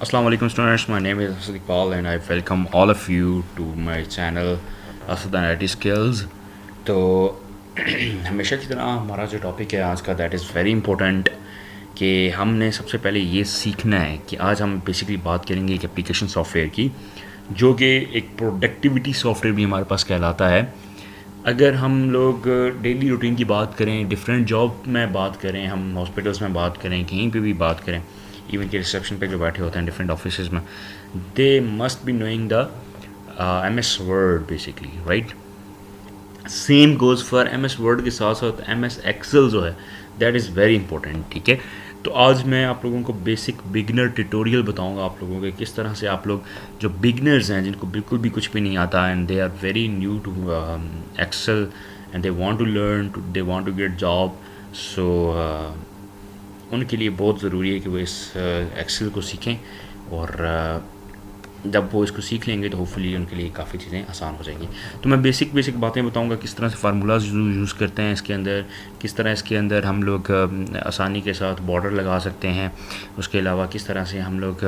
Assalamu alaikum students, my name is Asad Iqbal and I welcome all of you to my channel Asad and IT Skills. तो हमेशा की तरह हमारा जो topic है आज का दैट इज़ वेरी इंपॉर्टेंट कि हमने सबसे पहले ये सीखना है कि आज हम बेसिकली बात करेंगे एक एप्लीकेशन सॉफ्टवेयर की जो कि एक प्रोडक्टिविटी सॉफ्टवेयर भी हमारे पास कहलाता है। अगर हम लोग डेली रूटीन की बात करें, डिफरेंट जॉब में बात करें, हम हॉस्पिटल्स में बात करें, कहीं पे भी बात करें, इवन के रिसेप्शन पे जो बैठे होते हैं डिफरेंट ऑफिस में, they must be knowing the MS word basically, right. Same goes for MS word के साथ साथ MS एक्सेल जो है दैट इज़ वेरी इंपॉर्टेंट, ठीक है। तो आज मैं आप लोगों को बेसिक बिगनर ट्यूटोरियल बताऊंगा आप लोगों के किस तरह से आप लोग जो बिगनर्स हैं जिनको बिल्कुल भी कुछ भी नहीं आता and they are very new to Excel and they want to learn, they want to get job, so उनके लिए बहुत ज़रूरी है कि वो इस एक्सेल को सीखें और जब वो इसको सीख लेंगे तो होपफुली उनके लिए काफ़ी चीज़ें आसान हो जाएंगी। तो मैं बेसिक बातें बताऊंगा किस तरह से फार्मूलाज यूज़ करते हैं इसके अंदर, किस तरह इसके अंदर हम लोग आसानी के साथ बॉर्डर लगा सकते हैं, उसके अलावा किस तरह से हम लोग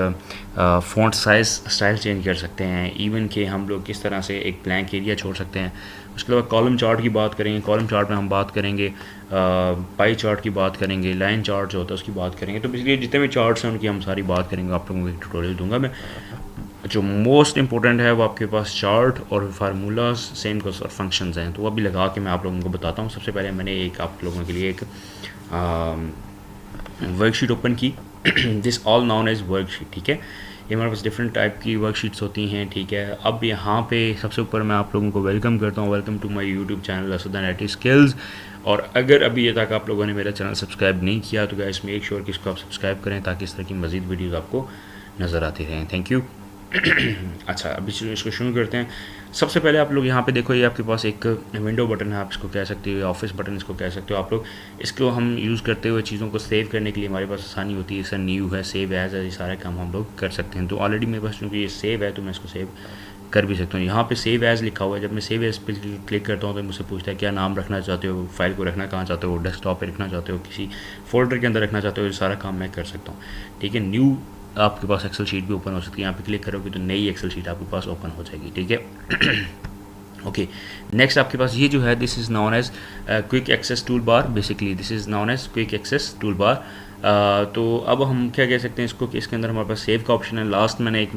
फ़ॉन्ट साइज़ स्टाइल चेंज कर सकते हैं, इवन कि हम लोग किस तरह से एक ब्लैंक एरिया छोड़ सकते हैं। उसके अलावा कॉलम चार्ट की बात करेंगे, कॉलम चार्ट में हम बात करेंगे, पाई चार्ट की बात करेंगे, लाइन चार्ट जो होता है उसकी बात करेंगे। तो बेसिकली जितने भी चार्ट्स हैं उनकी हम सारी बात करेंगे, आप लोगों को एक ट्यूटोरियल दूंगा मैं। जो मोस्ट इंपॉर्टेंट है वो आपके पास चार्ट और फार्मूलाज सेम को और फंक्शंस हैं, तो वो भी लगा के मैं आप लोगों को बताता हूँ। सबसे पहले मैंने एक आप लोगों के लिए एक वर्कशीट ओपन की this all known as worksheet, ठीक है। ये हमारे पास डिफरेंट टाइप की वर्कशीट्स होती हैं, ठीक है। अब यहाँ पे सबसे ऊपर मैं आप लोगों को वेलकम करता हूँ, welcome to my YouTube channel Asad and IT skills. और अगर अभी ये तक आप लोगों ने मेरा चैनल सब्सक्राइब नहीं किया तो गाइस मेक श्योर कि इसको आप सब्सक्राइब करें ताकि इस तरह की मज़ीद वीडियोज़ आपको नज़र आती रहें। Thank you. अच्छा, अभी इसको शुरू करते हैं। सबसे पहले आप लोग यहाँ पे देखो, ये आपके पास एक विंडो बटन है, आप इसको कह सकते हो, ऑफिस बटन इसको कह सकते हो आप लोग। इसको हम यूज़ करते हुए चीज़ों को सेव करने के लिए हमारे पास आसानी होती है। इसका न्यू है, सेव एज है, ये सारे काम हम लोग कर सकते हैं। तो ऑलरेडी मेरे पास चूँकि ये सेव है तो मैं इसको सेव कर भी सकता हूँ। यहाँ पे सेव एज़ लिखा हुआ है, जब मैं सेव एज़ पे क्लिक करता हूँ तो मुझसे पूछता है क्या नाम रखना चाहते हो, फाइल को रखना कहाँ चाहते हो, डेस्कटॉप पे रखना चाहते हो, किसी फोल्डर के अंदर रखना चाहते हो, ये सारा काम मैं कर सकता हूँ, ठीक है। न्यू आपके पास एक्सेल शीट भी ओपन हो सकती है, यहाँ पे क्लिक करोगे तो नई एक्सेल शीट आपके पास ओपन हो जाएगी, ठीक है। ओके, नेक्स्ट आपके पास ये जो है this is known as quick access toolbar, basically this is known as quick access toolbar. तो अब हम क्या कह सकते हैं इसको कि इसके अंदर हमारे पास सेव का ऑप्शन है। लास्ट मैंने एक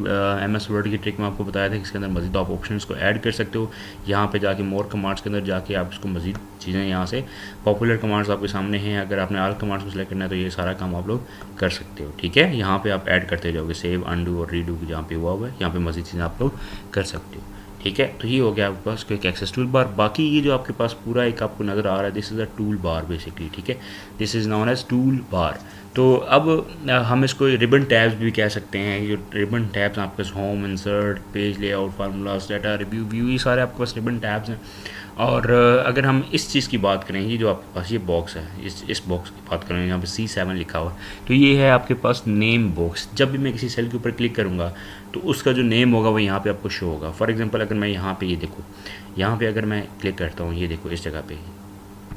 MS वर्ड की ट्रिक में आपको बताया था कि इसके अंदर मजीद आप ऑप्शन को ऐड कर सकते हो। यहाँ पे जाके मोर कमांड्स के अंदर जाके आप इसको मजीद चीज़ें यहाँ से पॉपुलर कमांड्स आपके सामने हैं, अगर आपने ऑल कमांड्स को सिलेक्ट करना है तो ये सारा काम आप लोग कर सकते हो, ठीक है। यहाँ पर आप ऐड करते जाओगे, सेव, अनडू और रीडू जहाँ पे हुआ है यहाँ पर मजीद चीज़ें आप लोग कर सकते हो, ठीक है। तो ये हो गया आपके पास क्विक एक्सेस टूल बार। बाकी ये जो आपके पास पूरा एक आपको नज़र आ रहा है this is a toolbar basically, ठीक है, this is known as toolbar. तो अब हम इसको रिबन टैब्स भी कह सकते हैं। ये रिबन टैब्स आपके पास home, insert, page layout, formulas, data, review, view, ये सारे आपके पास रिबन टैब्स हैं। और अगर हम इस चीज़ की बात करें, ये जो आपके पास ये बॉक्स है, इस बॉक्स की बात करें, यहाँ पे C7 लिखा हुआ है, तो ये है आपके पास नेम बॉक्स। जब भी मैं किसी सेल के ऊपर क्लिक करूँगा तो उसका जो नेम होगा वो यहाँ पे आपको शो होगा। फॉर एग्जांपल अगर मैं यहाँ पे ये देखो, यहाँ पे अगर मैं क्लिक करता हूँ, ये देखो इस जगह पे,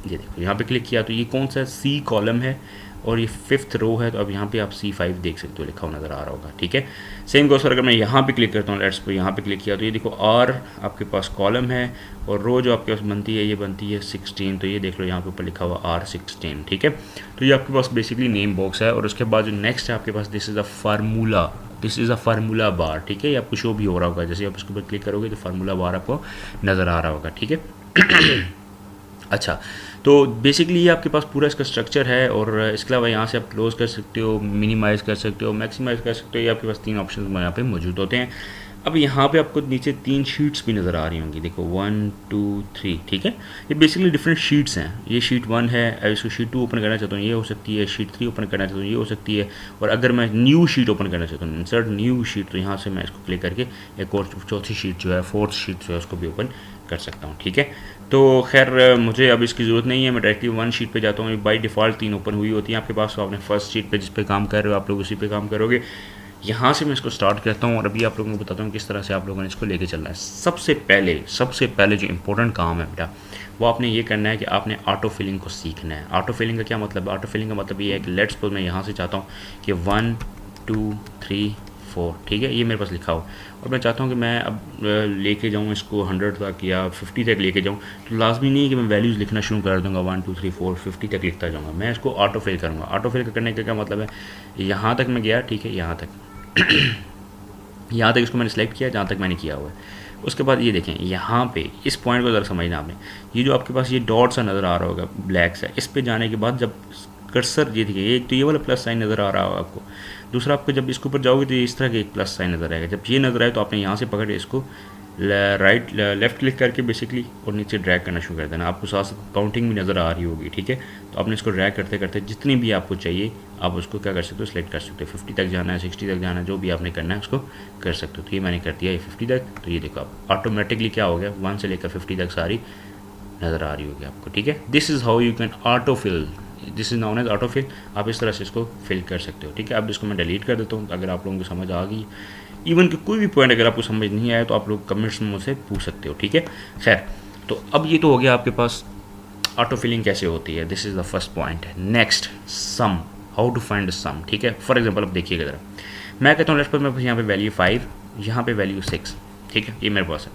ये देखो यहाँ पे क्लिक किया तो ये कौन सा C कॉलम है और ये 5th रो है। तो अब यहाँ पे आप C5 देख सकते हो, लिखा हुआ नज़र आ रहा होगा, ठीक है। सेम गोस पर अगर मैं यहाँ पे क्लिक करता हूँ, लेट्स पे यहाँ पे क्लिक किया तो ये देखो R आपके पास कॉलम है और रो जो आपके पास बनती है ये बनती है 16। तो ये देख लो यहाँ पे ऊपर लिखा हुआ R16, ठीक है। तो ये आपके पास बेसिकली नेम बॉक्स है। और उसके बाद जो नेक्स्ट है आपके पास this is a formula, this is a formula bar, ठीक है। ये आपको शो भी हो रहा होगा, जैसे आप इसके ऊपर क्लिक करोगे तो फार्मूला बार आपको नज़र आ रहा होगा, ठीक है। अच्छा, तो बेसिकली ये आपके पास पूरा इसका स्ट्रक्चर है। और इसके अलावा यहाँ से आप क्लोज़ कर सकते हो, मिनिमाइज़ कर सकते हो, मैक्सिमाइज़ कर सकते हो। ये आपके पास 3 ऑप्शन यहाँ पे मौजूद होते हैं। अब यहाँ पे आपको नीचे 3 शीट्स भी नज़र आ रही होंगी, देखो 1 2 3, ठीक है। ये बेसिकली डिफरेंट शीट्स हैं। ये शीट 1 है, इसको शीट 2 ओपन करना चाहता हूँ ये हो सकती है, शीट 3 ओपन करना चाहता हूँ ये हो सकती है। और अगर मैं न्यू शीट ओपन करना चाहता हूँ, इंसर्ट न्यू शीट, तो यहाँ से मैं इसको क्लिक करके एक और चौथी शीट जो है, 4th शीट जो है उसको भी ओपन कर सकता हूँ, ठीक है। तो खैर मुझे अब इसकी ज़रूरत नहीं है, मैं डायरेक्टली 1 शीट पे जाता हूँ। बाय डिफ़ॉल्ट 3 ओपन हुई होती हैं आपके पास, तो आपने फर्स्ट शीट पे जिस पे काम कर रहे हो आप लोग उसी पे काम करोगे। यहाँ से मैं इसको स्टार्ट करता हूँ और अभी आप लोगों को बताता हूँ किस तरह से आप लोगों ने इसको लेके चलना है। सबसे पहले जो इंपॉर्टेंट काम है बेटा, वो आपने ये करना है कि आपने ऑटो फिलिंग को सीखना है। ऑटो फिलिंग का क्या मतलब है? ऑटो फिलिंग का मतलब ये है कि लेट्स सपोज मैं यहाँ से चाहता हूँ कि 1 2 3 4, ठीक है, ये मेरे पास लिखा हो और मैं चाहता हूँ कि मैं अब लेके जाऊँ इसको 100 तक या 50 तक लेके जाऊँ, तो लाजमी नहीं है कि मैं वैल्यूज़ लिखना शुरू कर दूँगा 1 2 3 4 50 तक लिखता जाऊँगा। मैं इसको ऑटो फिल करूँगा। ऑटो फिल करने का क्या मतलब है, यहाँ तक मैं गया, ठीक है, यहाँ तक यहाँ तक इसको मैंने सेलेक्ट किया जहाँ तक मैंने किया हुआ है। उसके बाद ये देखें, यहाँ पे इस पॉइंट को ज़रा समझना आपने, ये जो आपके पास ये डॉट सा नज़र आ रहा होगा ब्लैक सा, इस पे जाने के बाद जब कर्सर, ये देखिए, एक तो ये वाला प्लस साइन नज़र आ रहा होगा आपको, दूसरा आपको जब इसके ऊपर जाओगे तो इस तरह का एक प्लस साइन नज़र आएगा। जब ये नज़र आए तो आपने यहाँ से पकड़ के इसको लेफ़्ट क्लिक करके बेसिकली और नीचे ड्रैग करना शुरू कर देना। आपको साथ साथ काउंटिंग भी नज़र आ रही होगी, ठीक है। तो आपने इसको ड्रैग करते करते जितनी भी आपको चाहिए आप उसको क्या कर सकते हो, सेलेक्ट कर सकते हो। 50 तक जाना है, 60 तक जाना है, जो भी आपने करना है उसको कर सकते हो। तो ये मैंने कर दिया ये 50 तक। तो ये देखो आप ऑटोमेटिकली क्या हो गया, 1 से लेकर 50 तक सारी नज़र आ रही होगी आपको, ठीक है। This is how you can autofill, this is known as autofill. आप इस तरह से इसको फिल कर सकते हो, ठीक है। अब इसको मैं डिलीट कर देता हूँ अगर आप लोगों को समझ आ गई। इवन कि कोई भी पॉइंट अगर आपको समझ नहीं आया तो आप लोग कमेंट्स में मुझसे पूछ सकते हो, ठीक है। खैर, तो अब ये तो हो गया आपके पास ऑटो फिलिंग कैसे होती है, this is the first point. Next, sum, how to find sum, ठीक है। फॉर एग्जांपल अब देखिएगा ज़रा, मैं कहता हूँ लेट्स सपोज मेरे यहाँ पे वैल्यू 5, यहाँ पे वैल्यू 6, ठीक है, ये मेरे पास है।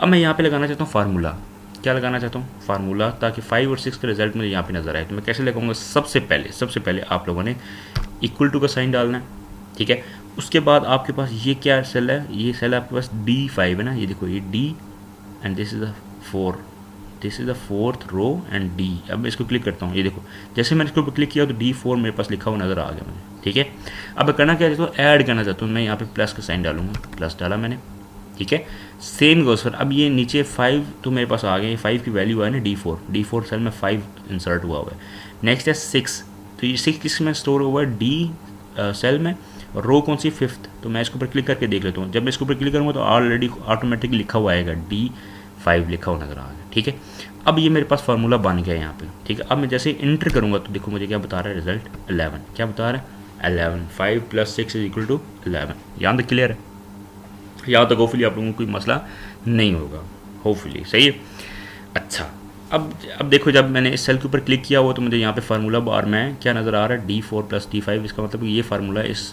अब मैं यहाँ पे लगाना चाहता हूँ फार्मूला, क्या लगाना चाहता हूँ, फार्मूला, ताकि 5 और 6 का रिजल्ट मुझे यहाँ पे नजर आए। तो मैं कैसे लगाऊंगा, सबसे पहले आप लोगों ने इक्वल टू का साइन डालना है, ठीक है। उसके बाद आपके पास ये क्या सेल है, ये सेल आपके पास D5 है ना, ये देखो ये D and this is the 4, this is the 4th row and D। अब मैं इसको क्लिक करता हूँ, ये देखो जैसे मैंने इसके ऊपर क्लिक किया तो D4 मेरे पास लिखा हुआ नज़र आ गया मुझे, ठीक है। अब मैं करना क्या चाहता हूँ, ऐड करना चाहता हूँ, मैं यहाँ पे प्लस का साइन डालूंगा, प्लस डाला मैंने, ठीक है। सेम गोस फॉर, अब ये नीचे 5 तो मेरे पास आ गया, 5 की वैल्यू है ना D4 सेल में 5 इंसर्ट हुआ हुआ है। नेक्स्ट है 6, तो ये 6 किस में स्टोर हुआ है, D सेल में, और रो कौन सी, 5th। तो मैं इसके ऊपर क्लिक करके देख लेता हूँ, जब मैं इसके ऊपर क्लिक करूँगा तो ऑलरेडी ऑटोमेटिकली लिखा हुआ आएगा D5 लिखा हुआ नज़र आ गया, ठीक है। अब ये मेरे पास फार्मूला बन गया यहाँ पे, ठीक है। अब मैं जैसे इंटर करूँगा तो देखो मुझे क्या बता रहा है रिजल्ट, 11, क्या बता रहा है 11, 5 + 6 = 11। यहाँ तक क्लियर है, यहाँ तक होपफुली आप लोगों को कोई मसला नहीं होगा, होपफुली सही है। अच्छा, अब देखो जब मैंने इस सेल के ऊपर क्लिक किया हुआ तो मुझे यहाँ पे फार्मूला बार में क्या नज़र आ रहा है, D4 + D5। इसका मतलब ये फार्मूला इस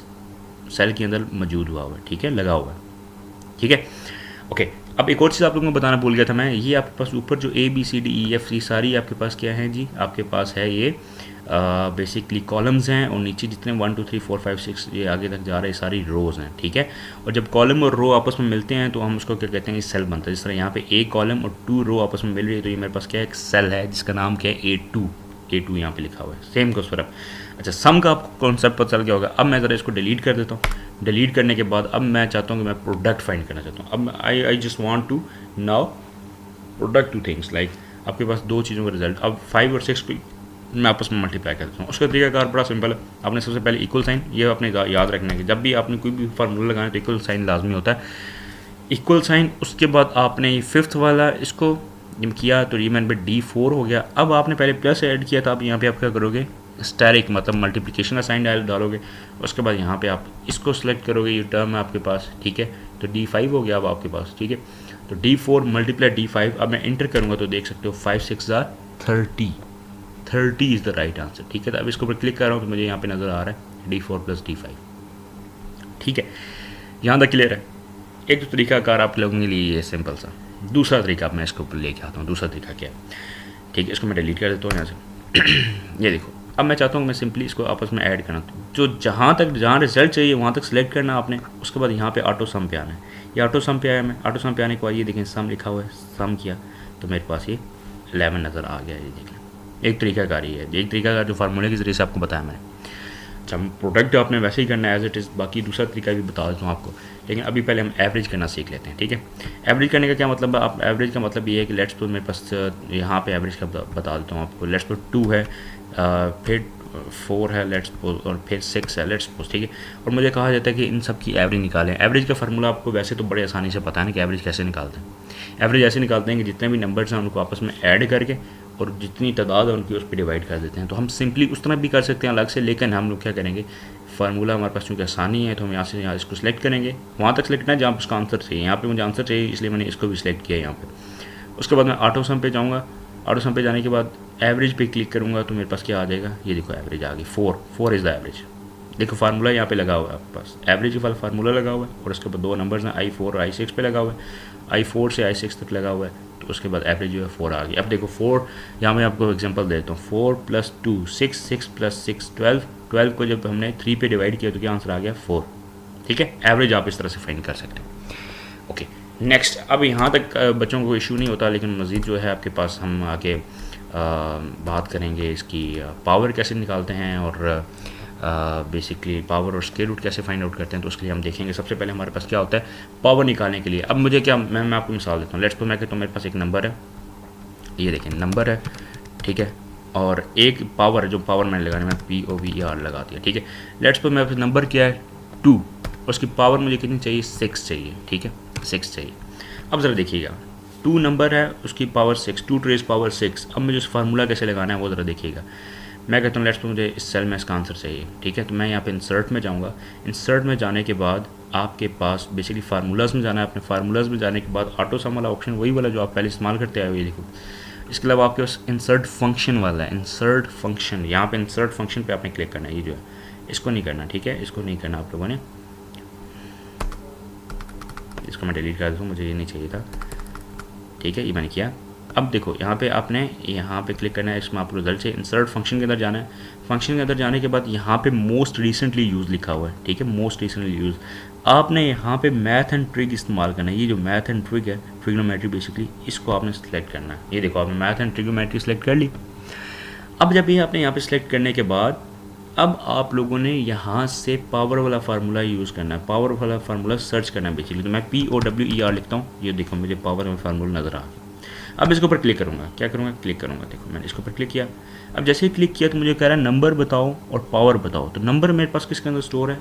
सेल के अंदर मौजूद हुआ हुआ है, ठीक है, लगा हुआ है, ठीक है, ओके। अब एक और चीज़ आप लोगों को बताना भूल गया था मैं, ये आपके पास ऊपर जो ABCDEFG सारी आपके पास क्या है जी, आपके पास है ये बेसिकली कॉलम्स हैं, और नीचे जितने 1 2 3 4 5 6 ये आगे तक जा रहे हैं सारी रोज़ हैं, ठीक है। और जब कॉलम और रो आपस में मिलते हैं तो हम उसको क्या कहते हैं, सेल बनता है। जिस तरह यहाँ पे एक कॉलम और 2 रो आपस में मिल रही है तो ये मेरे पास क्या है, एक सेल है जिसका नाम क्या है, A2 यहाँ पे लिखा हुआ है, सेम को फर्क। अच्छा, सम का आपको कॉन्सेप्ट पता चल गया होगा। अब मैं ज़रा इसको डिलीट कर देता हूँ। डिलीट करने के बाद अब मैं चाहता हूँ कि मैं प्रोडक्ट फाइंड करना चाहता हूँ। अब I just want to now product two things, like आपके पास दो चीज़ों का रिजल्ट, अब 5 और 6 को मैं आपस में मल्टीप्लाई कर देता हूँ। उसका तरीकाकार बड़ा सिंपल है। आपने सबसे पहले इक्वल साइन, ये आपने याद रखना है कि जब भी आपने कोई भी फार्मूला लगाना है तो इक्वल साइन लाजमी होता है, इक्वल साइन। उसके बाद आपने ये 5th वाला इसको जब किया तो ये मैंने D4 हो गया। अब आपने पहले प्लस ऐड किया था, अब यहाँ पे आप क्या करोगे, स्टैरिक मतलब मल्टीप्लिकेशन का साइन डालोगे। उसके बाद यहाँ पे आप इसको सेलेक्ट करोगे, ये टर्म है आपके पास, ठीक है। तो D5 हो गया अब आपके पास, ठीक है। तो D4 × D5। अब मैं इंटर करूँगा तो देख सकते हो 5 6 30, 30 इज़ द राइट आंसर, ठीक है। तो अब इसके ऊपर क्लिक कर रहा हूँ तो मुझे यहाँ पे नज़र आ रहा है D4 + D5, ठीक है। यहाँ तक क्लियर है। एक तो तरीकाकार आप लोगों के लिए ये सिंपल सा। दूसरा तरीका मैं इसके ऊपर लेके आता हूँ। दूसरा तरीका क्या है, ठीक है, इसको मैं डिलीट कर देता हूँ यहाँ से। ये देखो, अब मैं चाहता हूँ मैं सिंपली इसको आपस में ऐड करना, जो जहाँ रिजल्ट चाहिए वहाँ तक सेलेक्ट करना आपने। उसके बाद यहाँ पे ऑटो सम पे आना है। ये ऑटो सम पे आया, मैं ऑटो सम पे आने के बाद ये देखें सम लिखा हुआ है, सम किया तो मेरे पास ये 11 नज़र आ गया। ये देखें, एक तरीकाकार ये है, एक तरीकाकार जो फार्मूले के ज़रिए से आपको बताया मैंने। अच्छा, प्रोडक्ट आपने वैसे ही करना है एज इट इज़, बाकी दूसरा तरीका भी बता देता हूँ आपको। लेकिन अभी पहले हम एवरेज करना सीख लेते हैं, ठीक है। एवरेज करने का क्या मतलब है, आप एवरेज का मतलब ये है कि लेट्स सपोज मेरे पास यहाँ पे एवरेज का बता देता हूँ आपको। लेट्स सपोज 2 है, फिर 4 है लेट्स सपोज, और फिर 6 है लेट्स सपोज, ठीक है। और मुझे कहा जाता है कि इन सब की एवरेज निकालें। एवरेज का फार्मूला आपको वैसे तो बड़े आसानी से पता है ना कि एवरेज कैसे निकालते हैं। एवरेज ऐसे निकालते हैं कि जितने भी नंबर्स हैं उनको आपस में ऐड करके और जितनी तादाद है उनकी उस पर डिवाइड कर देते हैं। तो हम सिंपली उस तरह भी कर सकते हैं अलग से, लेकिन हम लोग क्या करेंगे, फार्मूला हमारे पास चूँकि आसानी है तो हम यहाँ से यहाँ इसको सिलेक्ट करेंगे, वहाँ तक सिलेक्ट करना है जहाँ पर उसका आंसर चाहिए। यहाँ पे मुझे आंसर चाहिए इसलिए मैंने इसको भी सिलेक्ट किया यहाँ पे। उसके बाद मैं ऑटो सम पे जाऊँगा। ऑटो सम पे जाने के बाद एवरेज पे क्लिक करूँगा तो मेरे पास क्या आ जाएगा, ये देखो एवरेज आ गई 4 इज़ द एवरेज। देखो फार्मूला यहाँ पे लगा हुआ है आपके पास, एवरेज वाला फार्मूला लगा हुआ है और उसके बाद 2 नंबर्स हैं I4 और I6 पे लगा हुआ है, I4 से I6 तक लगा हुआ है, तो उसके बाद एवरेज जो है 4 आ गई। अब देखो 4, यहाँ मैं आपको एग्जांपल देता हूँ, 4 + 2 6, 6 + 6 12, 12 को जब हमने 3 पे डिवाइड किया तो क्या आंसर आ गया 4। ठीक है, एवरेज आप इस तरह से फाइंड कर सकते हैं। ओके नेक्स्ट, अब यहाँ तक बच्चों को इशू नहीं होता, लेकिन मज़ीद जो है आपके पास हम आगे बात करेंगे इसकी पावर कैसे निकालते हैं और बेसिकली पावर और स्क्वायर रूट कैसे फाइंड आउट करते हैं, तो उसके लिए हम देखेंगे। सबसे पहले हमारे पास क्या होता है पावर निकालने के लिए। अब मुझे क्या, मैं आपको मिसाल देता हूँ, लेट्स सपोज मैं कहता हूँ मेरे पास एक नंबर है, ये देखें नंबर है, ठीक है, और एक पावर, जो पावर मैंने लगाने में POVER लगा दिया, ठीक है। लेट्स सपोज मेरे पास नंबर क्या है 2, उसकी पावर मुझे कितनी चाहिए 6 चाहिए, ठीक है 6 चाहिए। अब ज़रा देखिएगा 2 नंबर है, उसकी पावर 6, 2 to the power 6। अब मुझे उस फार्मूला कैसे लगाना है वो ज़रा देखिएगा। मैं कहता हूँ लेट्स पे मुझे इस सेल में इसका आंसर चाहिए, ठीक है, तो मैं यहाँ पे इंसर्ट में जाऊँगा। इंसर्ट में जाने के बाद आपके पास बेसिकली फार्मूलाज में जाना है। अपने फार्मूलाज में जाने के बाद ऑटो सम वाला ऑप्शन वही वाला जो आप पहले इस्तेमाल करते आए हुए, देखो। इसके अलावा आपके पास इंसर्ट फंक्शन वाला है, इंसर्ट फंक्शन, यहाँ पे इंसर्ट फंक्शन पे आपने क्लिक करना है। ये जो है इसको नहीं करना, ठीक है, इसको नहीं करना आप लोगों ने, इसको मैं डिलीट कर दूँ, मुझे ये नहीं चाहिए था, ठीक है, ये मैंने किया। अब देखो यहाँ पे आपने यहाँ पे क्लिक करना है, इसमें आपको रिजल्ट से इंसर्ट फंक्शन के अंदर जाना है। फंक्शन के अंदर जाने के बाद यहाँ पे मोस्ट रिसेंटली यूज़ लिखा हुआ है, ठीक है, मोस्ट रिसेंटली यूज़। आपने यहाँ पे मैथ एंड ट्रिक इस्तेमाल करना है। ये जो मैथ एंड ट्रिक है, ट्रिग्नोमेट्री बेसिकली, इसको आपने सेलेक्ट करना है। ये देखो आपने मैथ एंड ट्रिग्नोमेट्री सेलेक्ट कर ली। अब जब ये आपने यहाँ पे सेलेक्ट करने के बाद अब आप लोगों ने यहाँ से पावर वाला फार्मूला यूज़ करना है, पावर वाला फार्मूला सर्च करना है बेसिकली। तो मैं POWER लिखता हूँ, ये देखो मुझे पावर वाला फार्मूला नज़र आ गया। अब इसके ऊपर क्लिक करूँगा, क्या करूँगा, क्लिक करूँगा, देखो मैंने इसके ऊपर क्लिक किया। अब जैसे ही क्लिक किया तो मुझे कह रहा है नंबर बताओ और पावर बताओ। तो नंबर मेरे पास किसके अंदर स्टोर है,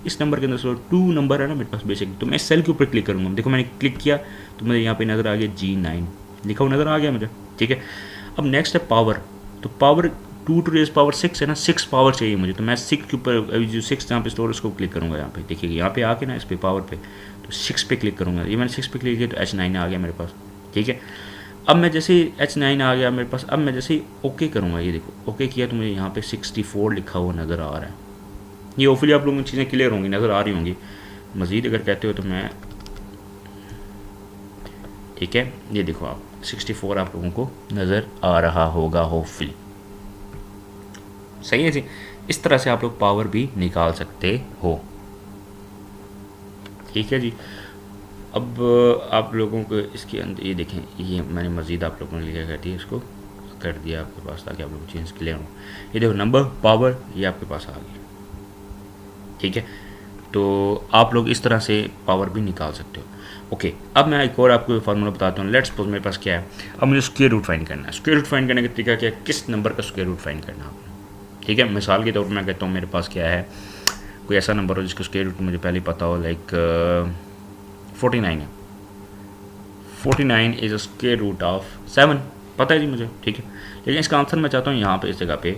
इस नंबर के अंदर स्टोर 2 नंबर है ना मेरे पास बेसिकली। तो मैं सेल के ऊपर क्लिक करूँगा, देखो मैंने क्लिक किया तो मुझे यहाँ पे नज़र आ गया G9 लिखा हुआ नज़र आ गया मुझे, ठीक है। अब नेक्स्ट है पावर, तो पावर 2 to the power 6 है ना, 6 पावर चाहिए मुझे। तो मैं 6 के ऊपर जो 6 यहाँ पे स्टोर उसको क्लिक करूँगा। यहाँ पे देखिए यहाँ पे आके ना इस पे पावर पे तो 6 पे क्लिक करूँगा। ये मैंने 6 पे क्लिक किया तो H9 आ गया मेरे पास, ठीक है। अब मैं जैसे ही H9 आ गया मेरे पास, अब मैं जैसे ही ओके करूँगा, ये देखो ओके किया तो मुझे यहाँ पे 64 लिखा हुआ नज़र आ रहा है। ये होपफुली आप लोगों को चीज़ें क्लियर होंगी, नज़र आ रही होंगी। मज़ीद अगर कहते हो तो मैं, ठीक है, ये देखो आप 64 आप लोगों को नज़र आ रहा होगा होपफुली, सही है जी। इस तरह से आप लोग पावर भी निकाल सकते हो, ठीक है जी। अब आप लोगों को इसके अंदर ये देखें, ये मैंने मज़ीद आप लोगों ने लिखा कर दिया, इसको कर दिया आपके पास ताकि आप लोग चेंज क्लियर हो। ये देखो नंबर पावर ये आपके पास आ गया, ठीक है। तो आप लोग इस तरह से पावर भी निकाल सकते हो। ओके, अब मैं एक और आपको फार्मूला बताता हूँ। लेट्स सपोज मेरे पास क्या है, अब मुझे स्क्वायर रूट फाइंड करना है। स्क्वायर रूट फाइंड करने का तरीका क्या है, किस नंबर का स्क्वायर रूट फाइंड करना है आपने, ठीक है। मिसाल के तौर पर मैं कहता हूँ मेरे पास क्या है, कोई ऐसा नंबर हो जिसका स्क्वायर रूट मुझे पहले पता हो, लाइक 49 है। 49 is a square root of 7, पता है जी मुझे, ठीक है। लेकिन इसका आंसर मैं चाहता हूँ यहाँ पे इस जगह पे,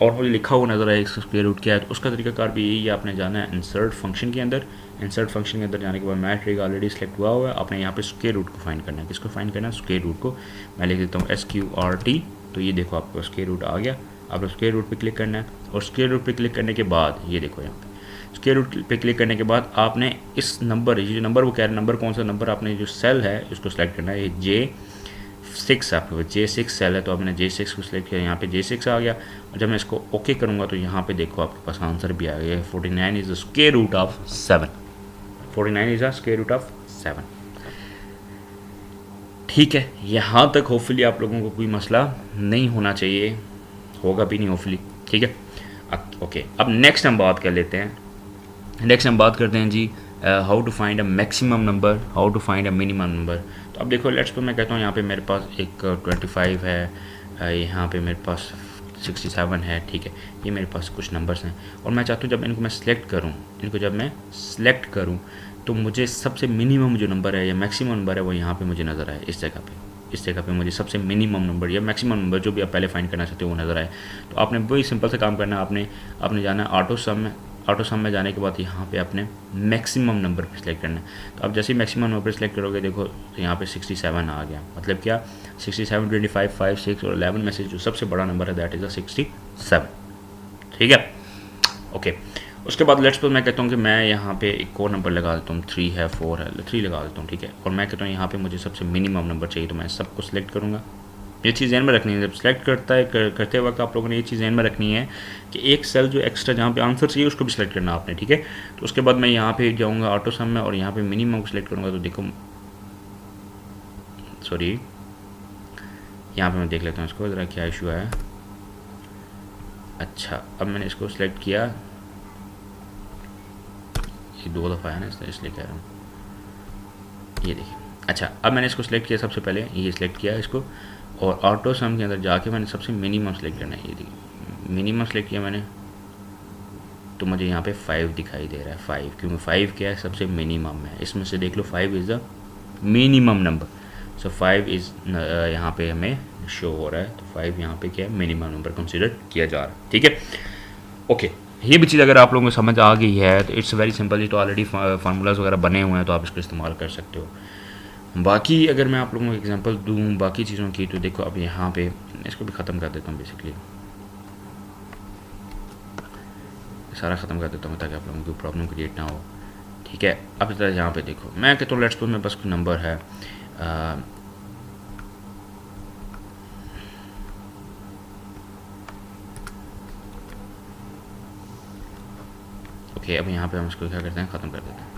और मुझे लिखा हुआ नज़र आए इसका स्क्वायर रूट क्या है। तो उसका तरीकाकार भी यही है, आपने जाना है इंसर्ट फंक्शन के अंदर। इंसर्ट फंक्शन के अंदर जाने के बाद मैट्रिक ऑलरेडी सेलेक्ट हुआ हुआ है, आपने यहाँ पे स्क्वायर रूट को फाइंड करना है। किसको फाइंड करना है, स्क्वायर रूट को। मैं लिख देता हूँ SQRT, तो ये देखो आपको स्क्वायर रूट आ गया। आप स्क्वायर रूट पे क्लिक करना है, और स्क्वायर रूट पे क्लिक करने के बाद ये देखो यहाँ पे स्क्वायर रूट पे क्लिक करने के बाद आपने इस नंबर, ये जो नंबर वो कह रहे हैं, नंबर कौन सा नंबर, आपने जो सेल है उसको सेलेक्ट करना है। ये J6 आपके पास J6 सेल है, तो आपने J6 को सिलेक्ट किया, यहाँ पे J6 आ गया। और जब मैं इसको ओके करूँगा तो यहाँ पे देखो आपके पास आंसर भी आ गया, 49 is the square root of 7। 49 is the square root of 7, ठीक है। यहाँ तक होपफुली आप लोगों को कोई मसला नहीं होना चाहिए, होगा भी नहीं होपफुली, ठीक है। ओके, अब नेक्स्ट हम बात कर लेते हैं। नेक्स्ट हम बात करते हैं जी how to find a maximum number, how to find a minimum number. तो अब देखो लेट्स पे मैं कहता हूँ यहाँ पे मेरे पास एक 25 है, यहाँ पे मेरे पास 67 है, ठीक है। ये मेरे पास कुछ नंबर्स हैं, और मैं चाहता हूँ जब इनको मैं सेलेक्ट करूँ, इनको जब मैं सेलेक्ट करूँ तो मुझे सबसे मिनिमम जो नंबर है या मैक्सिमम नंबर है वो यहाँ पे मुझे नज़र आए। इस जगह पे मुझे सबसे मिनिमम नंबर या मैक्सिमम नंबर जो भी आप पहले फाइंड करना चाहते हो वो नज़र आए। तो आपने वही सिंपल से काम करना है, आपने जाना है ऑटो सम में। ऑटो सम में जाने के बाद यहाँ पे आपने मैक्सिमम नंबर पे सिलेक्ट करना है। तो आप जैसे ही मैक्सिमम नंबर पे सिलेक्ट करोगे, देखो यहाँ पे 67 आ गया। मतलब क्या, 67, 25, 5, 6 और 11 में से जो सबसे बड़ा नंबर है दैट इज़ 67, ठीक है। ओके, उसके बाद लेट्स सपोज मैं कहता हूँ कि मैं यहाँ पे एक और नंबर लगा देता हूँ, 3 है 4 है, 3 लगा देता हूँ, ठीक है। और मैं कहता हूँ यहाँ पे मुझे सबसे मिनिमम नंबर चाहिए, तो मैं सबको सिलेक्ट करूँगा। ये चीज़ ध्यान में रखनी है, जब सेलेक्ट करते वक्त आप लोगों ने ये चीज़ ध्यान में रखनी है कि एक सेल जो एक्स्ट्रा जहाँ पे आंसर चाहिए उसको भी सिलेक्ट करना आपने, ठीक है। तो उसके बाद मैं यहाँ पे जाऊँगा ऑटो सम में और यहाँ पे मिनिमम को सिलेक्ट करूँगा। तो देखो सॉरी, यहाँ पे मैं देख लेता हूँ इसको ज़रा क्या इशू है। अच्छा, अब मैंने इसको सिलेक्ट किया, ये 2 दफ़ा है ना इसलिए कह रहा हूँ, ये देखिए। अच्छा, अब मैंने इसको सिलेक्ट किया, सबसे पहले ये सिलेक्ट किया इसको, और ऑटो सम के अंदर जाके मैंने सबसे मिनिमम सेलेक्ट करना है। ये देखिए मिनिमम सेलेक्ट किया मैंने, तो मुझे यहाँ पे 5 दिखाई दे रहा है, 5, क्योंकि 5 क्या है, सबसे मिनिमम है। इसमें से देख लो 5 is the minimum number, so 5 is यहाँ पे हमें शो हो रहा है, तो 5 यहाँ पे क्या है, मिनिमम नंबर कंसिडर किया जा रहा है, ठीक है। ओके, ये भी चीज़ अगर आप लोगों को समझ आ गई है तो इट्स वेरी सिंपल, ये तो ऑलरेडी फार्मूलाज वगैरह बने हुए हैं, तो आप इसको इस्तेमाल कर सकते हो। बाकी अगर मैं आप लोगों को एग्जांपल दूं बाकी चीज़ों की, तो देखो अब यहाँ पे इसको भी ख़त्म कर देता हूँ, बेसिकली सारा ख़त्म कर देता हूँ ताकि आप लोगों को प्रॉब्लम क्रिएट ना हो, ठीक है। अब इस तरह यहाँ पे देखो, मैं कहता हूँ लेट्स सपोज मेरे पास कोई नंबर है ओके, अब यहाँ पे हम इसको क्या करते हैं, ख़त्म कर देते हैं।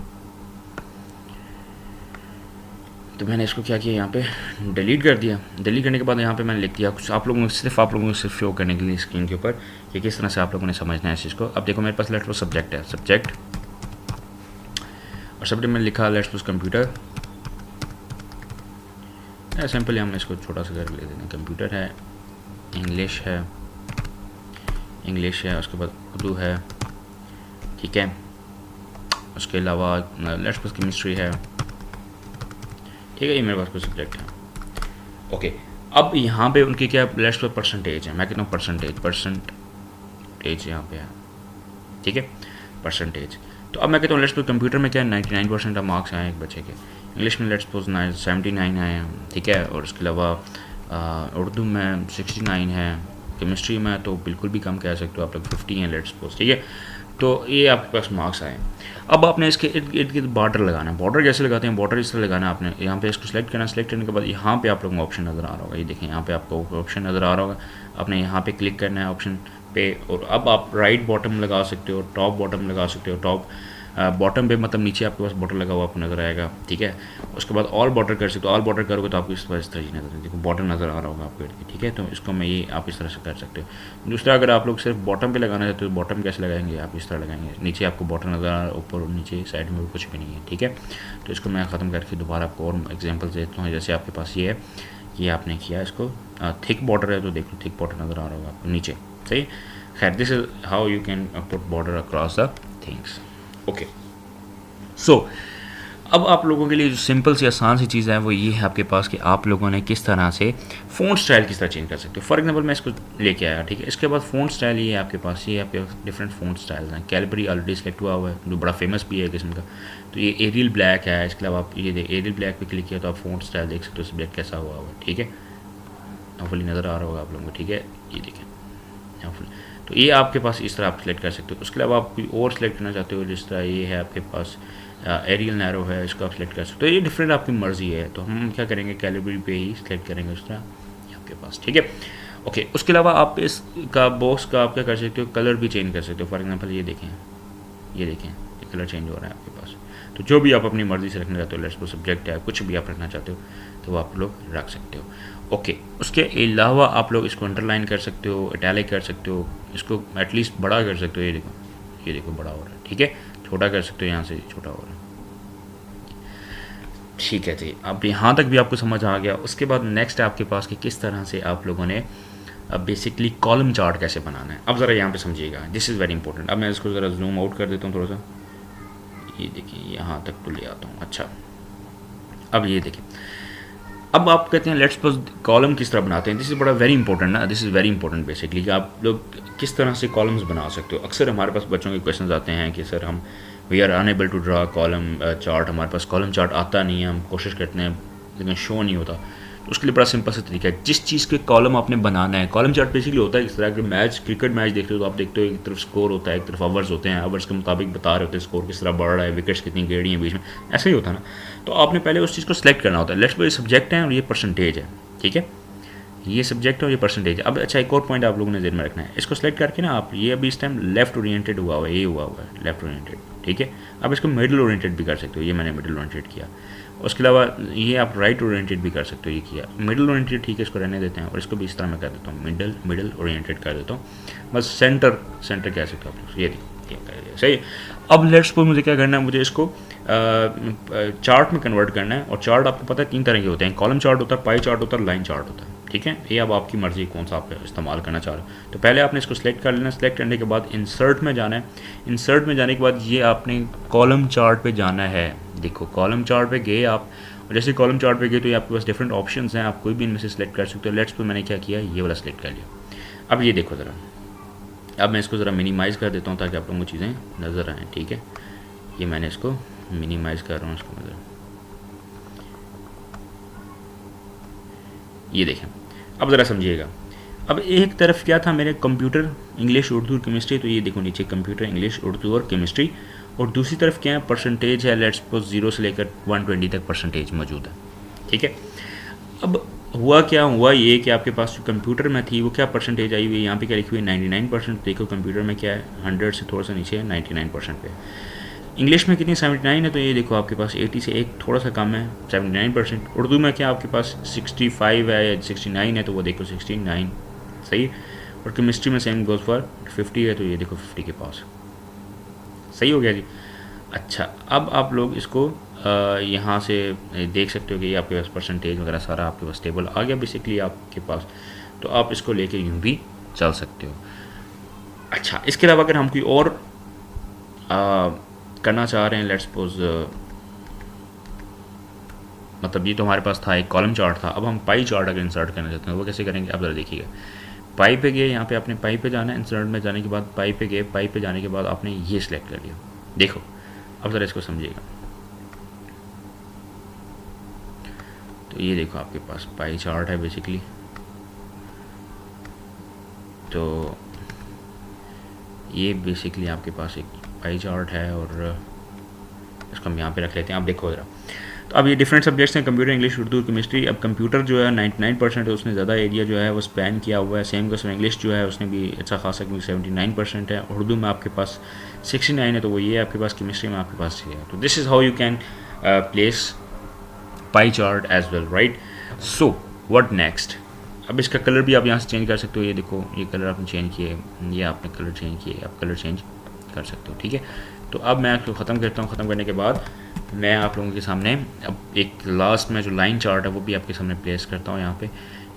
तो मैंने इसको क्या किया, यहाँ पे डिलीट कर दिया। डिलीट करने के बाद यहाँ पे मैंने लिख दिया कुछ आप लोगों को सिर्फ शो करने के लिए स्क्रीन के ऊपर कि किस तरह से आप लोगों ने समझना है इस चीज़ को। अब देखो मेरे पास लेट्स सपोज सब्जेक्ट है, सब्जेक्ट, और सब्जेक्ट में लिखा लेट्स सपोज कंप्यूटर, सिंपली हम इसको छोटा सा कर ले देते हैं। कंप्यूटर है, इंग्लिश है, उसके बाद उर्दू है, ठीक है। उसके अलावा लेट्स सपोज केमिस्ट्री है, ठीक है। ये मेरे पास कोई सब्जेक्ट है, ओके। अब यहाँ पे उनकी क्या लेट्स सपोज परसेंटेज है, मैं कहता हूँ परसेंटेज यहाँ पे है, ठीक है, परसेंटेज। तो अब मैं कहता हूँ लेट्स सपोज कंप्यूटर में क्या 99% मार्क्स आए एक बच्चे के, इंग्लिश में लेट्स सपोज 79 आए हैं, ठीक है। और उसके अलावा उर्दू में 69 है, केमिस्ट्री में तो बिल्कुल भी कम कह सकते हो आप लोग, 50 हैं लेट्स सपोज, ठीक है। तो ये आपके पास मार्क्स आए। अब आपने इसके इर्द गिर्द बॉर्डर लगाना है। बॉर्डर कैसे लगाते हैं, बॉर्डर इस तरह लगाना है आपने, यहाँ पे इसको सिलेक्ट करना, सिलेक्ट करने के बाद यहाँ पे आप लोगों को ऑप्शन नज़र आ रहा होगा, ये देखें यहाँ पे आपको ऑप्शन नज़र आ रहा होगा, आपने यहाँ पे क्लिक करना है ऑप्शन पे, और अब आप राइट बॉटम लगा सकते हो, टॉप बॉटम लगा सकते हो, टॉप बॉटम पे मतलब नीचे आपके पास बॉर्डर लगा हुआ आपको नज़र आएगा, ठीक है। उसके बाद ऑल बॉर्डर कर सकते हो, ऑल बॉर्डर करोगे तो आपको इस तरह ही नज़र, देखो बॉर्डर नज़र आ रहा होगा आपको, ठीक है। तो इसको मैं ये आप इस तरह से कर सकते हो। दूसरा, अगर आप लोग सिर्फ बॉटम पे लगाना चाहते हो, बॉटम कैसे लगाएंगे, आप इस तरह लगाएंगे, नीचे आपको बॉर्डर नज़र आ रहा है, ऊपर और नीचे साइड में कुछ भी नहीं है, ठीक है। तो इसको मैं ख़त्म करके दोबारा आपको और एग्जाम्पल देता हूँ। जैसे आपके पास ये है, ये आपने किया, इसको थिक बॉर्डर है तो देख लो थिक बॉर्डर नज़र आ रहा होगा आपको नीचे, सही। खैर, this is how you can put border across the things, okay. So अब आप लोगों के लिए जो सिंपल सी आसान सी चीज़ है वो ये है आपके पास कि आप लोगों ने किस तरह से फ़ॉन्ट स्टाइल किस तरह चेंज कर सकते हो। फॉर एग्जांपल मैं इसको लेके आया, ठीक है। इसके बाद फ़ॉन्ट स्टाइल ये है आपके पास, ये आपके डिफरेंट फ़ॉन्ट स्टाइल्स हैं। कैलबरी ऑलरेडी सेलेक्ट हुआ है जो बड़ा फेमस भी है किस्म का, तो ये एरियल ब्लैक है। इसके अलावा आप ये एरियल ब्लैक पे क्लिक किया तो आप फ़ॉन्ट स्टाइल देख सकते हो सब्जेक्ट कैसा हुआ हुआ, ठीक है। होपफुली नज़र आ रहा होगा आप लोगों को, ठीक है, ये देखें होपफुली। तो ये आपके पास इस तरह आप सेलेक्ट कर सकते हो। उसके अलावा आप कोई और सेलेक्ट करना चाहते हो, जिस तरह ये है आपके पास एरियल नैरो है, इसको आप सेलेक्ट कर सकते हो। ये डिफरेंट आपकी मर्ज़ी है, तो हम क्या करेंगे कैलिबरी पे ही सेलेक्ट करेंगे उस तरह आपके पास, ठीक है, ओके। उसके अलावा आप इसका बॉक्स का आप क्या कर सकते हो, कलर भी चेंज कर सकते हो। फॉर एग्जांपल ये देखें, ये कलर चेंज हो रहा है आपके पास। तो जो भी आप अपनी मर्ज़ी से रखना चाहते हो, लेट्स सपोज सब्जेक्ट है, कुछ भी आप रखना चाहते हो तो वो आप लोग रख सकते हो, ओके। उसके अलावा आप लोग इसको अंडरलाइन कर सकते हो, इटैलिक कर सकते हो, इसको एटलीस्ट बड़ा कर सकते हो। ये देखो बड़ा हो रहा है, ठीक है। छोटा कर सकते हो, यहाँ से छोटा हो रहा है, ठीक है जी। अब यहाँ तक भी आपको समझ आ गया। उसके बाद नेक्स्ट है आपके पास कि किस तरह से आप लोगों ने बेसिकली कॉलम चार्ट कैसे बनाना है। अब ज़रा यहाँ पे समझिएगा, दिस इज़ वेरी इंपॉर्टेंट। अब मैं इसको ज़रा जूम आउट कर देता हूँ थोड़ा सा, ये देखिए यहाँ तक तो ले आता हूँ। अच्छा, अब ये देखिए, अब आप कहते हैं लेट्स सपोज कॉलम किस तरह बनाते हैं। दिस इज़ बड़ा वेरी इंपॉर्टेंट ना, this is very important basically कि आप लोग किस तरह से कॉलम्स बना सकते हो। अक्सर हमारे पास बच्चों के क्वेश्चन आते हैं कि सर हम we are unable to draw column chart, हमारे पास कॉलम चार्ट आता नहीं है, हम कोशिश करते हैं लेकिन शो नहीं होता। तो उसके लिए बड़ा सिंपल सा तरीका है, जिस चीज़ के कॉलम आपने बनाना है, कॉलम चार्ट बेसिकली होता है इस तरह के, मैच क्रिकेट मैच देखते हो तो आप देखते हो एक तरफ स्कोर होता है, एक तरफ आवर्स होते हैं, आवर्स के मुताबिक बता रहे होते हैं स्कोर किस तरह बढ़ रहा है, विकेट्स कितनी गेड़ी हैं बीच में, ऐसा ही होता है ना। तो आपने पहले उस चीज़ को सिलेक्ट करना होता है। लेट्स ये सब्जेक्ट है और ये परसेंटेज है, ठीक है, ये सब्जेक्ट और ये परसेंटेज। अब अच्छा एक और पॉइंट आप लोगों ने ध्यान में रखना है, इसको सेलेक्ट करके ना आप, ये अभी इस टाइम लेफ्ट ओरिएंटेड हुआ है, ये हुआ है लेफ्ट ओरिएंटेड, ठीक है। अब इसको मिडिल ओरिएंटेड भी कर सकते हो, ये मैंने मिडिल ओरिएंटेड किया। उसके अलावा ये आप राइट ओरिएंटेड भी कर सकते हो, ये किया मिडिल ओरिएंटेड, ठीक है, इसको रहने देते हैं और इसको भी इस तरह मैं कर देता हूँ मिडिल ओरिएंटेड कर देता हूँ, बस सेंटर कह सकते हो आप, ये देखिए सही। अब लेट्स सपोज मुझे क्या करना है, मुझे इसको चार्ट में कन्वर्ट करना है, और चार्ट आपको पता है 3 तरह के होते हैं, कॉलम चार्ट होता है, पाई चार्ट होता है, लाइन चार्ट होता है, ठीक है। ये अब आपकी मर्ज़ी कौन सा आप इस्तेमाल करना चाह रहे हो। तो पहले आपने इसको सेलेक्ट कर लेना, सेलेक्ट करने के बाद इंसर्ट में जाना है, इंसर्ट में जाने के बाद ये आपने कॉलम चार्ट पे जाना है। देखो कॉलम चार्ट पे गए आप, और जैसे कॉलम चार्ट पे गए तो ये आपके पास डिफरेंट ऑप्शंस हैं, आप कोई भी इनमें से सिलेक्ट कर सकते हो। लेट्स पे मैंने क्या किया, ये वाला सिलेक्ट कर लिया। अब ये देखो ज़रा, अब मैं इसको ज़रा मिनिमाइज़ कर देता हूँ ताकि आप लोगों को चीज़ें नज़र आएँ, ठीक है। ये मैंने इसको मिनिमाइज़ कर रहा हूँ, इसको नज़र, ये देखें। अब ज़रा समझिएगा, अब एक तरफ क्या था मेरे, कंप्यूटर इंग्लिश उर्दू और केमिस्ट्री, तो ये देखो नीचे कंप्यूटर इंग्लिश उर्दू और केमिस्ट्री, और दूसरी तरफ क्या है, परसेंटेज है, लेट्स सपोज 0 से लेकर 120 तक परसेंटेज मौजूद है, ठीक है। अब हुआ क्या, हुआ ये कि आपके पास जो कंप्यूटर में थी वो क्या परसेंटेज आई हुई है, यहाँ पे क्या लिखी हुई है 99%, देखो कंप्यूटर में क्या है 100 से थोड़ा सा नीचे है 99% पे। इंग्लिश में कितनी 79 है, तो ये देखो आपके पास 80 से एक थोड़ा सा कम है 79%। उर्दू में क्या आपके पास 65 है या 69 है, तो वो देखो 69 सही। और केमिस्ट्री में सेम गोज़ फॉर 50 है, तो ये देखो 50 के पास सही हो गया जी। अच्छा अब आप लोग इसको यहाँ से देख सकते हो कि ये आपके पास परसेंटेज वगैरह सारा आपके पास टेबल आ गया बेसिकली आपके पास, तो आप इसको लेके यूँ भी चल सकते हो। अच्छा इसके अलावा अगर हम कोई और करना चाह रहे हैं, लेट्स सपोज मतलब ये तो हमारे पास था एक कॉलम चार्ट था, अब हम पाई चार्ट अगर इंसर्ट करना चाहते हैं वो कैसे करेंगे, आप ज़रा देखिएगा। पाई पे गए, यहाँ पे आपने पाई पे जाना है, इंसर्ट में जाने के बाद पाई पे गए, पाई पे जाने के बाद आपने ये सिलेक्ट कर लिया। देखो अब ज़रा इसको समझिएगा, तो ये देखो आपके पास पाई चार्ट है बेसिकली, तो ये बेसिकली आपके पास एक पाई चार्ट है और इसको हम यहाँ पे रख लेते हैं। आप देखो ज़रा, तो अब ये डिफरेंट सब्जेक्ट्स हैं, कंप्यूटर इंग्लिश उर्दू केमिस्ट्री। अब कंप्यूटर जो है 99% है, उसने ज़्यादा एरिया जो है वो स्पैन किया हुआ है। सेम का इंग्लिश जो है उसने भी अच्छा खासा 79% है। उर्दू में आपके पास 69 है, तो वो ये आपके पास, केमिस्ट्री में आपके पास ये है। तो this is how you can place pie chart as well, right. So what next, अब इसका कलर भी आप यहाँ से चेंज कर सकते हो। ये देखो ये कलर आपने चेंज किए, ये आपने कलर चेंज किए, आप कलर चेंज कर सकते हो, ठीक है। तो अब मैं आपको ख़त्म करता हूँ। ख़त्म करने के बाद मैं आप लोगों के सामने अब एक लास्ट में जो लाइन चार्ट है वो भी आपके सामने प्लेस करता हूँ। यहाँ पे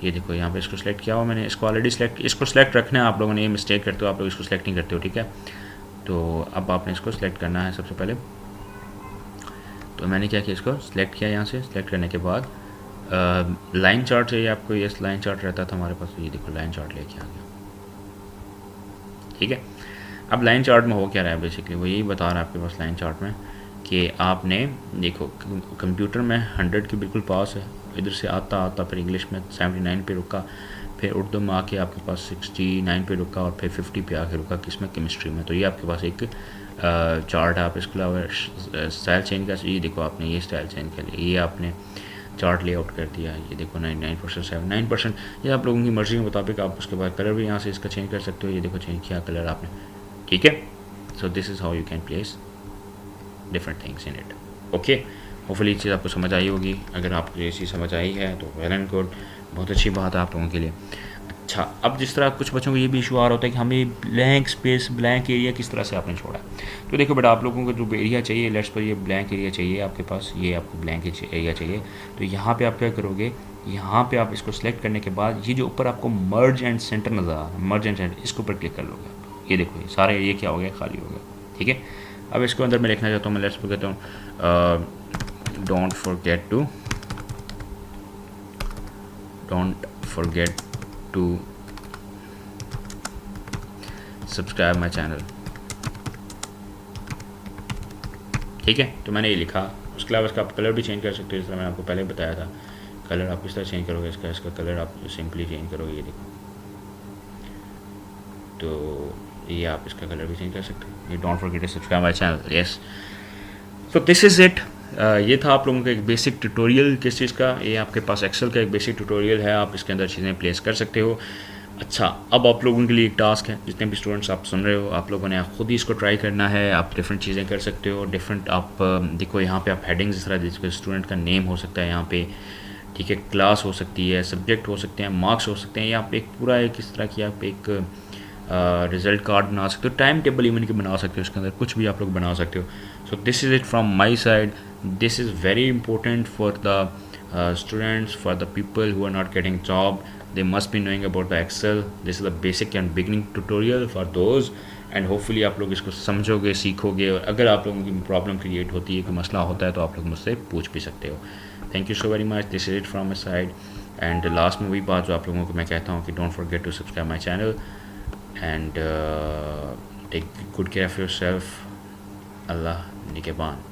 ये देखो, यहाँ पे इसको सेलेक्ट किया हुआ मैंने, इसको ऑलरेडी इसको सेलेक्ट रखना है। आप लोगों ने ये मिस्टेक करते हो, आप लोग इसको सेलेक्ट नहीं करते हो, ठीक है। तो अब आपने इसको सेलेक्ट करना है सबसे पहले। तो मैंने क्या किया, इसको सेलेक्ट किया, यहाँ से सेलेक्ट करने के बाद लाइन चार्ट चाहिए आपको। ये लाइन चार्ट रहता था हमारे पास, ये देखो लाइन चार्ट लेके आ गया, ठीक है। अब लाइन चार्ट में हो क्या रहा है बेसिकली, वो यही बता रहा है आपके पास लाइन चार्ट में कि आपने देखो कंप्यूटर में 100 के बिल्कुल पास है, इधर से आता आता फिर इंग्लिश में 79 पे रुका, फिर उर्दू में आके आपके पास 69 पे रुका और फिर 50 पे आके रुका, किसमें, केमिस्ट्री में। तो ये आपके पास एक चार्ट है। आप इसके अलावा स्टाइल चेंज कर, ये देखो आपने ये स्टाइल चेंज कर लिया, ये आपने चार्ट लेआउट कर दिया, ये देखो 99%, 79%। ये आप लोगों की मर्ज़ी के मुताबिक आप उसके बाद कलर भी यहाँ से इसका चेंज कर सकते हो। ये देखो चेंज किया कलर आपने, ठीक है। सो this is how you can place different things in it, okay. Hopefully ये चीज़ आपको समझ आई होगी। अगर आपको ये चीज़ समझ आई है तो वेल एंड गुड, बहुत अच्छी बात है आप लोगों के लिए। अच्छा अब जिस तरह कुछ बच्चों को ये भी इशू आ रहा होता है कि हमें ब्लैंक स्पेस, ब्लैंक एरिया किस तरह से आपने छोड़ा है। तो देखो बेटा, आप लोगों को जो एरिया चाहिए, लेट्स पर ये ब्लैंक एरिया चाहिए आपके पास, ये आपको ब्लैंक एरिया चाहिए। तो यहाँ पे आप क्या करोगे, यहाँ पे आप इसको सेलेक्ट करने के बाद ये जो ऊपर आपको मर्ज एंड सेंटर नज़र आ रहा है, मर्ज एंड सेंटर, इसके ऊपर क्लिक कर लोगे। ये देखो ये सारे एरिया क्या हो गया, खाली हो गया, ठीक है। अब इसको अंदर मैं लिखना चाहता हूँ, मैं लेट्स पर कहता हूँ don't forget to subscribe my channel, ठीक है। तो मैंने ये लिखा। उसके अलावा इसका आप कलर भी चेंज कर सकते हो, जिस तरह मैंने आपको पहले बताया था, कलर आप किस तरह चेंज करोगे इसका कलर आप सिंपली चेंज करोगे, ये देखो, तो ये आप इसका कलर भी चेंज कर सकते हो। ये don't forget to subscribe my channel. Yes, so this is it. ये था आप लोगों का एक बेसिक ट्यूटोरियल किस चीज़ का। ये आपके पास एक्सेल का एक बेसिक ट्यूटोरियल है, आप इसके अंदर चीज़ें प्लेस कर सकते हो। अच्छा, अब आप लोगों के लिए एक टास्क है, जितने भी स्टूडेंट्स आप सुन रहे हो, आप लोगों ने खुद ही इसको ट्राई करना है। आप डिफरेंट चीज़ें कर सकते हो, डिफरेंट आप देखो यहाँ पे आप हेडिंग्स इस तरह देखो, स्टूडेंट का नेम हो सकता है यहाँ पे, ठीक है, क्लास हो सकती है, सब्जेक्ट हो सकते हैं, मार्क्स हो सकते हैं, या आप एक पूरा एक इस तरह की आप एक रिज़ल्ट कार्ड बना सकते हो, टाइम टेबल इवन के बना सकते हो, उसके अंदर कुछ भी आप लोग बना सकते हो। सो this is it from my side. This is very important for the students, for the people who are not getting job, they must be knowing about the Excel. This is the basic and beginning tutorial for those, and hopefully आप लोग इसको समझोगे, सीखोगे, और अगर आप लोगों की प्रॉब्लम क्रिएट होती है, कोई मसला होता है, तो आप लोग मुझसे पूछ भी सकते हो। Thank you so very much. This is it from my side. And last में वही बात जो आप लोगों को मैं कहता हूँ कि don't forget to subscribe my channel and take good care of your self. Allah निगहबान।